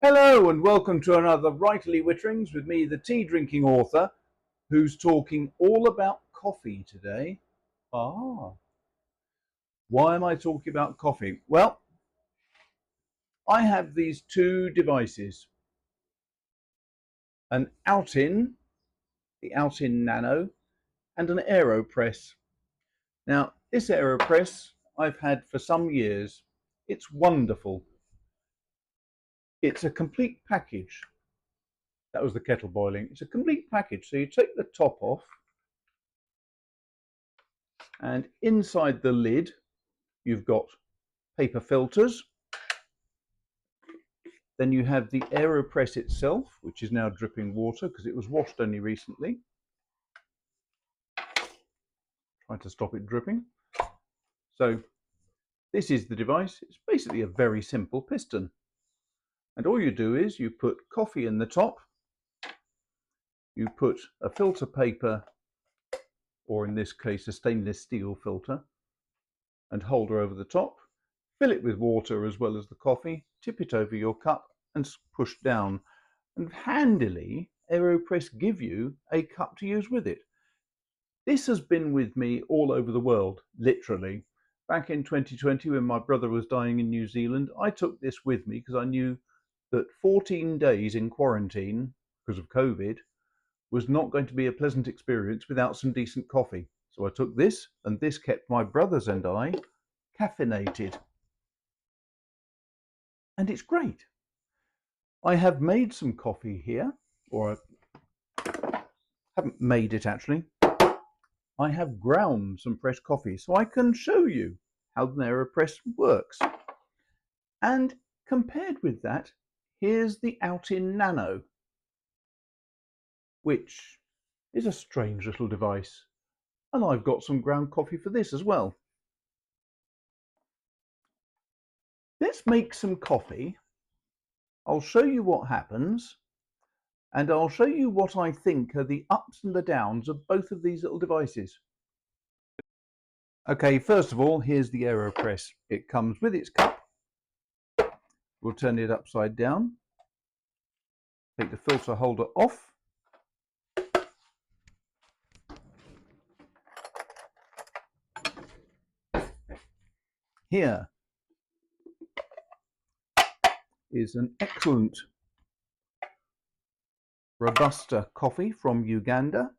Hello and welcome to another Writerly Witterings with me, the tea drinking author, who's talking all about coffee today. Ah, why am I talking about coffee? Well, I have these two devices, an OutIn, the OutIn Nano, and an AeroPress. Now, this AeroPress I've had for some years. It's wonderful. It's a complete package. That was the kettle boiling. It's a complete package. So you take the top off, and inside the lid you've got paper filters. Then you have the AeroPress itself, which is now dripping water because it was washed only recently. Trying to stop it dripping. So this is the device. It's basically a very simple piston. And all you do is you put coffee in the top, you put a filter paper, or in this case a stainless steel filter, and holder over the top, fill it with water as well as the coffee, tip it over your cup and push down. And handily, AeroPress give you a cup to use with it. This has been with me all over the world, literally. Back in 2020, when my brother was dying in New Zealand, I took this with me because I knew that 14 days in quarantine because of COVID was not going to be a pleasant experience without some decent coffee. So I took this, and this kept my brothers and I caffeinated. And it's great. I have made some coffee here, or I haven't made it actually. I have ground some fresh coffee so I can show you how the AeroPress works. And compared with that, here's the OutIn Nano, which is a strange little device. And I've got some ground coffee for this as well. Let's make some coffee. I'll show you what happens, and I'll show you what I think are the ups and the downs of both of these little devices. Okay, first of all, here's the AeroPress. It comes with its cup. We'll turn it upside down. Take the filter holder off. Here is an excellent Robusta coffee from Uganda.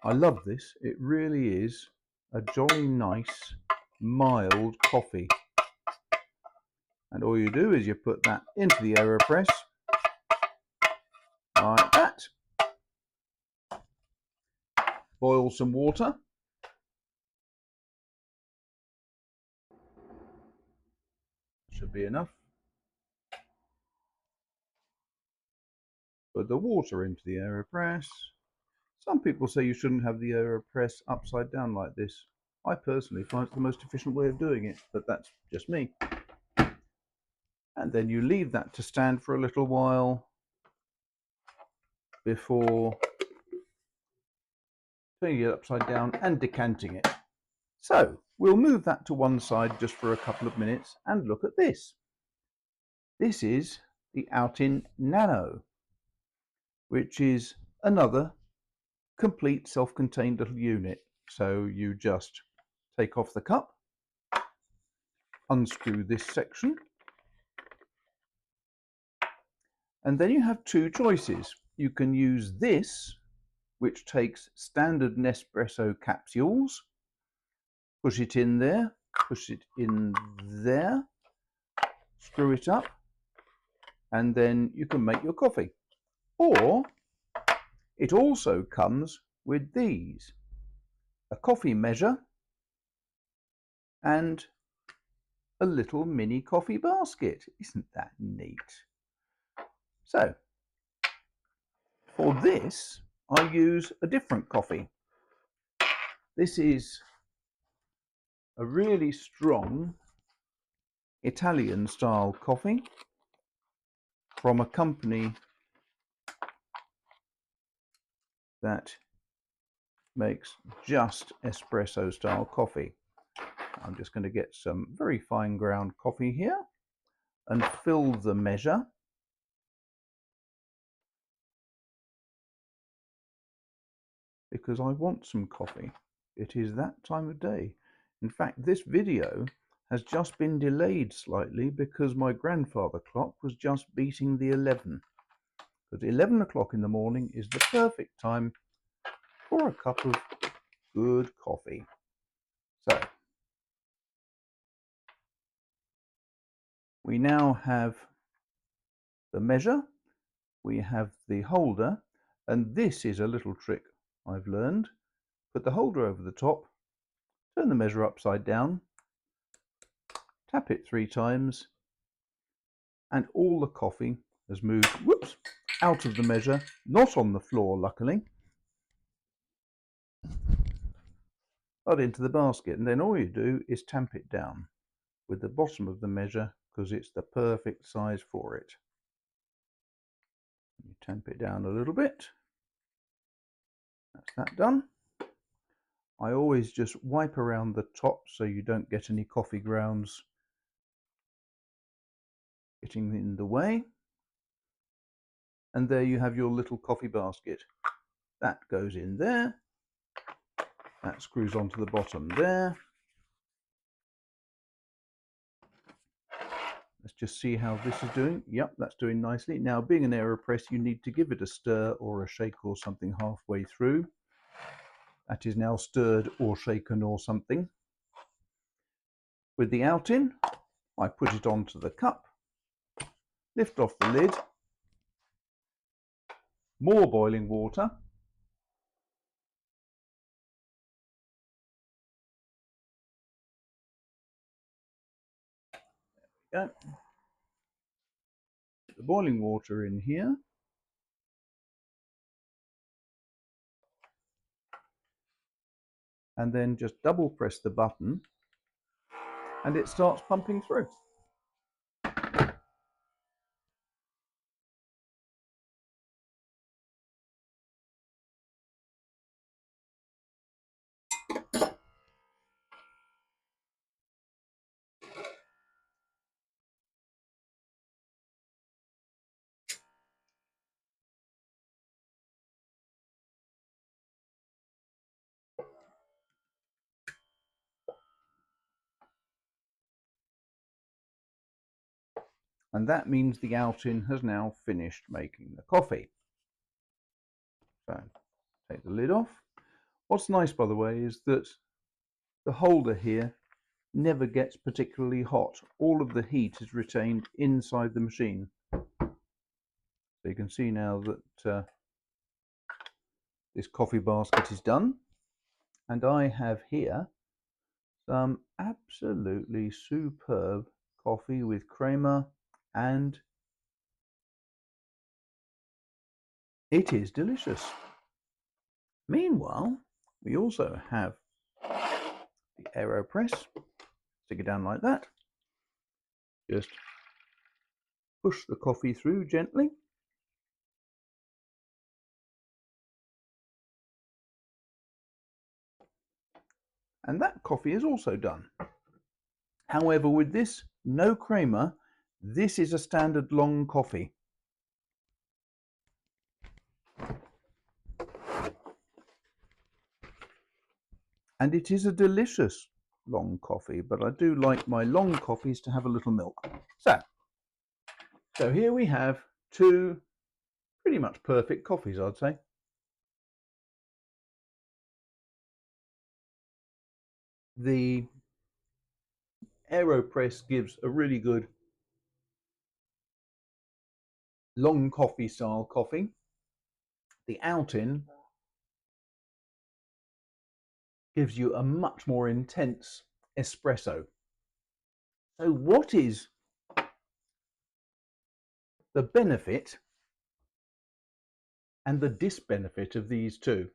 I love this. It really is a jolly nice, mild coffee. And all you do is you put that into the AeroPress, like that. Boil some water. Should be enough. Put the water into the AeroPress. Some people say you shouldn't have the AeroPress upside down like this. I personally find it's the most efficient way of doing it, but that's just me. And then you leave that to stand for a little while before turning it upside down and decanting it. So we'll move that to one side just for a couple of minutes and look at this. This is the OutIn Nano, which is another complete self-contained little unit. So you just take off the cup, unscrew this section, and then you have two choices. You can use this, which takes standard Nespresso capsules, push it in there, push it in there, screw it up, and then you can make your coffee. Or it also comes with these, a coffee measure and a little mini coffee basket. Isn't that neat? So for this, I use a different coffee. This is a really strong Italian style coffee from a company that makes just espresso style coffee. I'm just going to get some very fine ground coffee here. and fill the measure. Because I want some coffee. It is that time of day. In fact, this video has just been delayed slightly because my grandfather clock was just beating the 11. But 11 o'clock in the morning is the perfect time for a cup of good coffee. So, we now have the measure, we have the holder, and this is a little trick I've learned. Put the holder over the top, turn the measure upside down, tap it 3 times, and all the coffee has moved, whoops, out of the measure, not on the floor luckily, but into the basket. And then all you do is tamp it down with the bottom of the measure because it's the perfect size for it. You tamp it down a little bit. That's that done. I always just wipe around the top so you don't get any coffee grounds getting in the way. And there you have your little coffee basket. That goes in there. That screws onto the bottom there. Let's just see how this is doing. Yep, that's doing nicely. Now, being an AeroPress, you need to give it a stir or a shake or something halfway through. That is now stirred or shaken or something. With the OutIn, I put it onto the cup, lift off the lid, more boiling water, yeah. Put the boiling water in here, and then just double press the button and it starts pumping through. And that means the OutIn has now finished making the coffee. So take the lid off. What's nice, by the way, is that the holder here never gets particularly hot. All of the heat is retained inside the machine. So you can see now that this coffee basket is done. And I have here some absolutely superb coffee with crema, and it is delicious. Meanwhile, we also have the AeroPress. Stick it down like that. Just push the coffee through gently. And that coffee is also done. However, with this, no crema, this is a standard long coffee. And it is a delicious long coffee, but I do like my long coffees to have a little milk. So here we have 2 pretty much perfect coffees, I'd say. The AeroPress gives a really good long coffee style coffee. The OutIn gives you a much more intense espresso. So what is the benefit and the disbenefit of these two?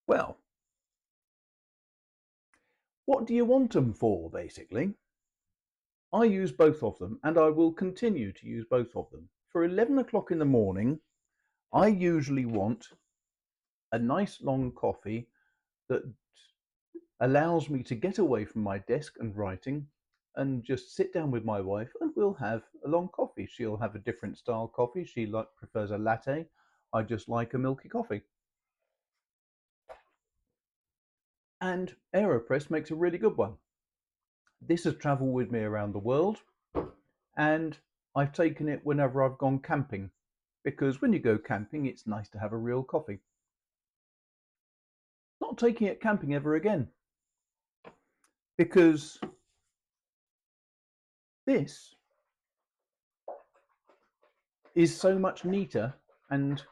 Well, what do you want them for, basically? I use both of them, and I will continue to use both of them. For 11 o'clock in the morning, I usually want a nice long coffee that allows me to get away from my desk and writing, and just sit down with my wife and we'll have a long coffee. She'll have a different style coffee. She prefers a latte. I just like a milky coffee. And AeroPress makes a really good one. This has travelled with me around the world, and I've taken it whenever I've gone camping, because when you go camping it's nice to have a real coffee. Not taking it camping ever again, because this is so much neater and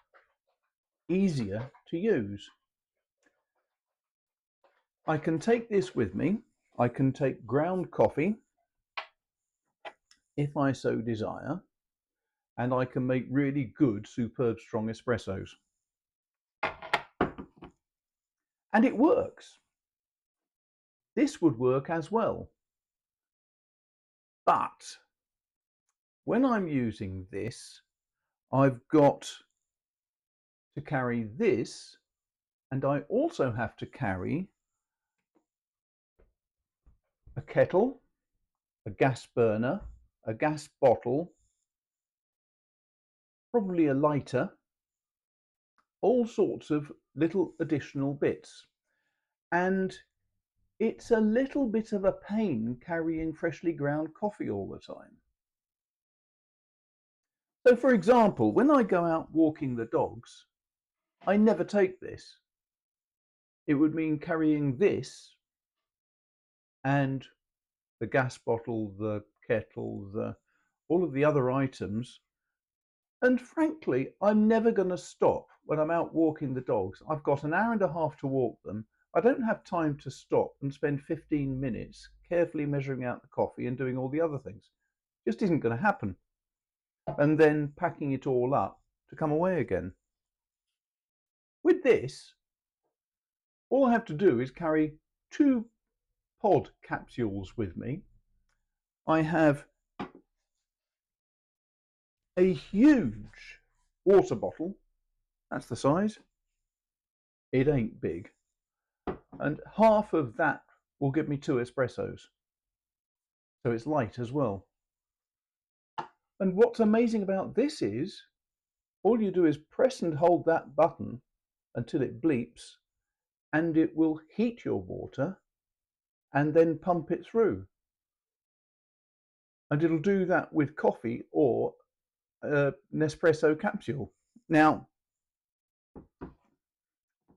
easier to use. I can take this with me. I can take ground coffee if I so desire, and I can make really good, superb, strong espressos. And it works. This would work as well. But when I'm using this, I've got to carry this, and I also have to carry a kettle, a gas burner, a gas bottle, probably a lighter, all sorts of little additional bits. And it's a little bit of a pain carrying freshly ground coffee all the time. So for example, when I go out walking the dogs, I never take this. It would mean carrying this and the gas bottle, the kettle, all of the other items. And frankly, I'm never going to stop when I'm out walking the dogs. I've got an hour and a half to walk them. I don't have time to stop and spend 15 minutes carefully measuring out the coffee and doing all the other things. It just isn't going to happen. And then packing it all up to come away again. With this, all I have to do is carry 2 pod capsules with me. I have a huge water bottle. That's the size. It ain't big. And half of that will give me 2 espressos. So it's light as well. And what's amazing about this is all you do is press and hold that button until it bleeps, and it will heat your water and then pump it through. And it'll do that with coffee or an espresso capsule. Now,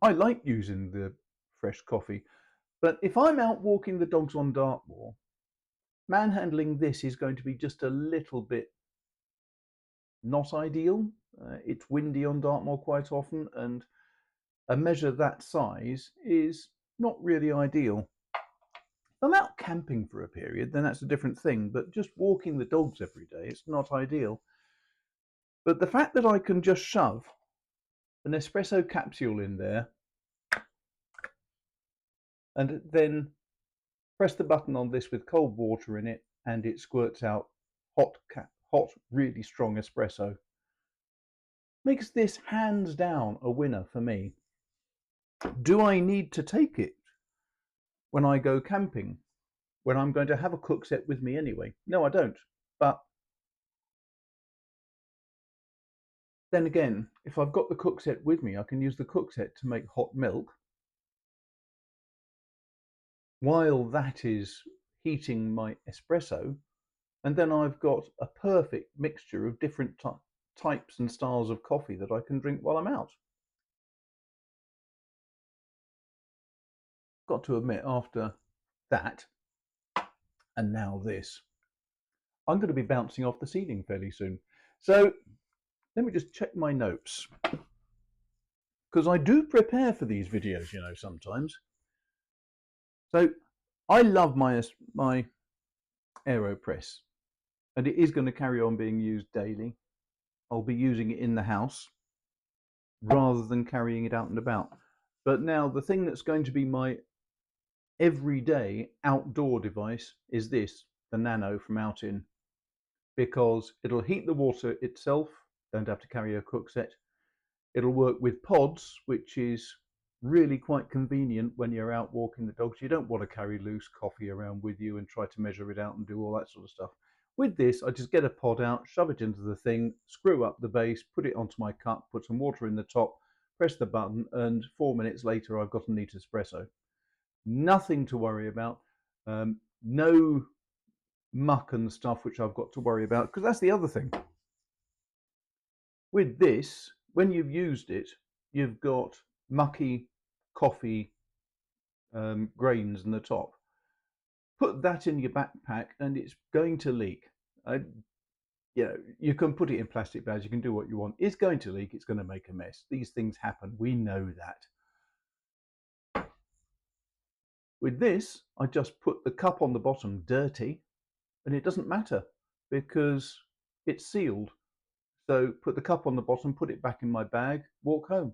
I like using the fresh coffee, but if I'm out walking the dogs on Dartmoor, manhandling this is going to be just a little bit not ideal. It's windy on Dartmoor quite often, and a measure that size is not really ideal. If I'm out camping for a period, then that's a different thing, but just walking the dogs every day, it's not ideal. But the fact that I can just shove an espresso capsule in there and then press the button on this with cold water in it, and it squirts out hot, really strong espresso, makes this hands down a winner for me. Do I need to take it when I go camping, when I'm going to have a cook set with me anyway? No, I don't. But then again, if I've got the cook set with me, I can use the cook set to make hot milk while that is heating my espresso, and then I've got a perfect mixture of different types and styles of coffee that I can drink while I'm out. Got to admit, after that and now this, I'm going to be bouncing off the ceiling fairly soon. So let me just check my notes, because I do prepare for these videos, you know, sometimes. So I love my AeroPress, and it is going to carry on being used daily. I'll be using it in the house rather than carrying it out and about. But now the thing that's going to be my everyday outdoor device is this, the Nano from OutIn, because it'll heat the water itself, don't have to carry a cook set. It'll work with pods, which is really quite convenient when you're out walking the dogs. You don't want to carry loose coffee around with you and try to measure it out and do all that sort of stuff. With this, I just get a pod out, shove it into the thing, screw up the base, put it onto my cup, put some water in the top, press the button, and 4 minutes later I've got a neat espresso. Nothing to worry about. No muck and stuff which I've got to worry about, because that's the other thing. With this, when you've used it, you've got mucky coffee grains in the top. Put that in your backpack and it's going to leak. You can put it in plastic bags, you can do what you want. It's going to leak, it's going to make a mess. These things happen, we know that. With this, I just put the cup on the bottom dirty, and it doesn't matter because it's sealed. So put the cup on the bottom, put it back in my bag, walk home.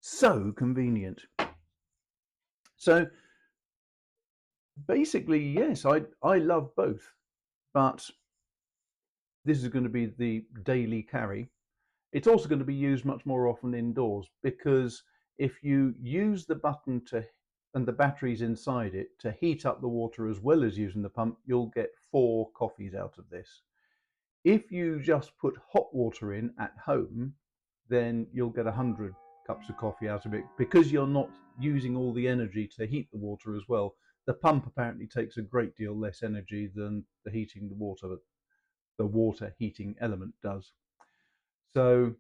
So convenient. So basically, yes, I love both, but this is going to be the daily carry. It's also going to be used much more often indoors, because if you use the button and the batteries inside it to heat up the water as well as using the pump, you'll get 4 coffees out of this. If you just put hot water in at home, then you'll get 100 cups of coffee out of it, because you're not using all the energy to heat the water as well. The pump apparently takes a great deal less energy than the heating the water, but the water heating element does. So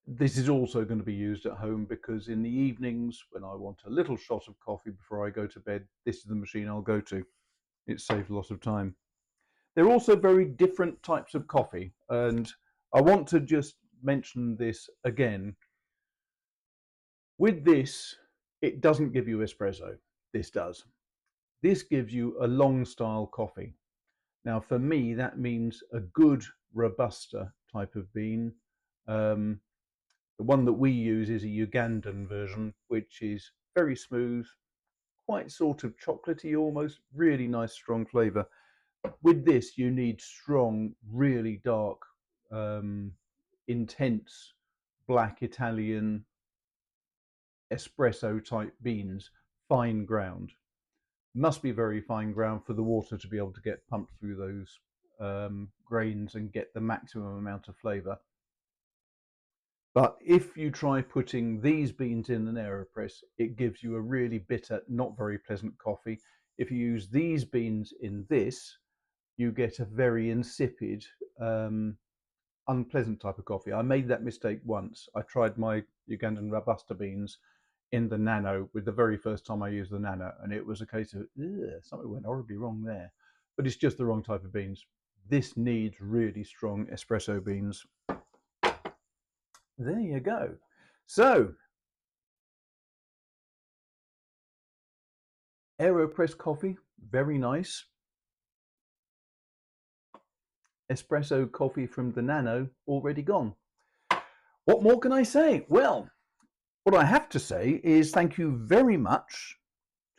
this is also going to be used at home, because in the evenings when I want a little shot of coffee before I go to bed, this is the machine I'll go to. It saves a lot of time. They're also very different types of coffee, and I want to just mention this again. With this, it doesn't give you espresso. This does. This gives you a long style coffee. Now, for me, that means a good Robusta type of bean. The one that we use is a Ugandan version, which is very smooth, quite sort of chocolatey almost, really nice strong flavour. With this, you need strong, really dark, intense black Italian espresso type beans, fine ground. Must be very fine ground for the water to be able to get pumped through those grains and get the maximum amount of flavour. But if you try putting these beans in an AeroPress, it gives you a really bitter, not very pleasant coffee. If you use these beans in this, you get a very insipid, unpleasant type of coffee. I made that mistake once. I tried my Ugandan Robusta beans in the Nano with the very first time I used the Nano, and it was a case of something went horribly wrong there. But it's just the wrong type of beans. This needs really strong espresso beans. There you go. So AeroPress coffee, very nice. Espresso coffee from the Nano, already gone. What more can I say? Well, what I have to say is thank you very much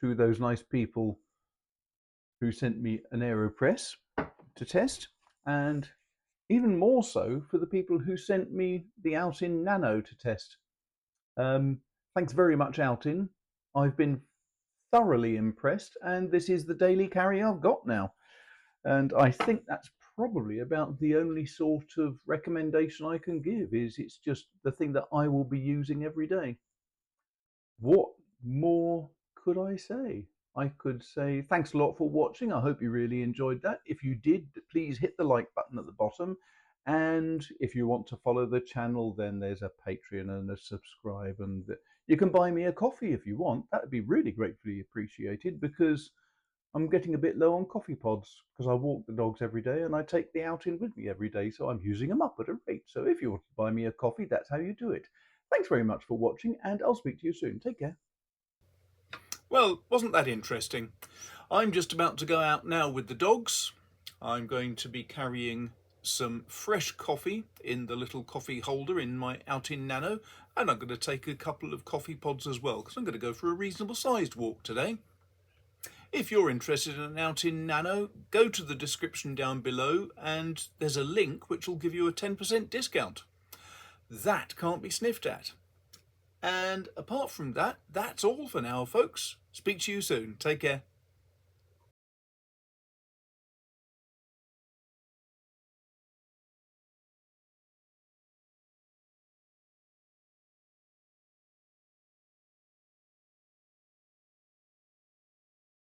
to those nice people who sent me an AeroPress to test, and even more so for the people who sent me the OutIn Nano to test. Thanks very much, OutIn. I've been thoroughly impressed, and this is the daily carry I've got now. And I think that's probably about the only sort of recommendation I can give, is it's just the thing that I will be using every day. What more could I say? I could say thanks a lot for watching. I hope you really enjoyed that. If you did, please hit the like button at the bottom. And if you want to follow the channel, then there's a Patreon and a subscribe, and you can buy me a coffee if you want. That would be really gratefully appreciated, because I'm getting a bit low on coffee pods, because I walk the dogs every day and I take the OutIn with me every day, so I'm using them up at a rate. So if you want to buy me a coffee, that's how you do it. Thanks very much for watching, and I'll speak to you soon. Take care. Well, wasn't that interesting? I'm just about to go out now with the dogs. I'm going to be carrying some fresh coffee in the little coffee holder in my OutIn Nano, and I'm going to take a couple of coffee pods as well, because I'm going to go for a reasonable sized walk today. If you're interested in an OutIn Nano, go to the description down below and there's a link which will give you a 10% discount. that can't be sniffed at. And apart from that, that's all for now, folks. Speak to you soon. Take care.